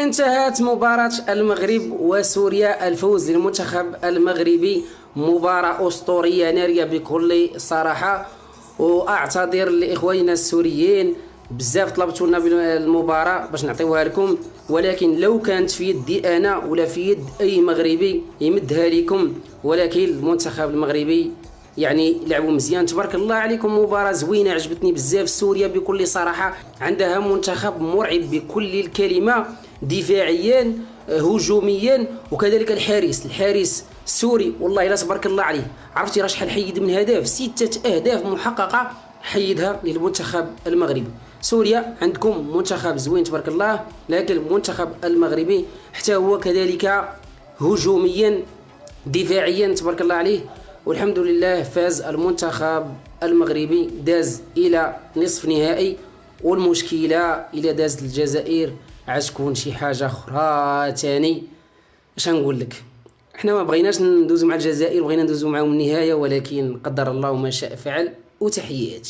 انتهت مباراة المغرب وسوريا، الفوز للمنتخب المغربي، مباراة أسطورية نارية بكل صراحة. وأعتذر لإخواننا السوريين، بزاف طلبتوا لنا بالمباراة باش نعطيوها لكم، ولكن لو كانت في يدي أنا ولا في يد أي مغربي يمدها لكم، ولكن المنتخب المغربي يعني لعبوا مزيان تبارك الله عليكم. مباراة زوينة عجبتني بزاف. سوريا بكل صراحة عندها منتخب مرعب بكل الكلمة، دفاعيا هجوميا، وكذلك الحارس السوري والله لا تبارك الله عليه. عرفتي راه شحال حيد من هدف؟ 6 أهداف محققة حيدها للمنتخب المغربي. سوريا عندكم منتخب زوين تبارك الله، لكن المنتخب المغربي حتى هو كذلك هجوميا دفاعيا تبارك الله عليه. والحمد لله فاز المنتخب المغربي، داز الى نصف نهائي. والمشكله الى دازت الجزائر غتكون شي حاجه اخرى تاني. اش نقول لك، احنا ما بغيناش ندوزو مع الجزائر، بغينا ندوزو معاهم النهايه، ولكن قدر الله ما شاء فعل. وتحياتي.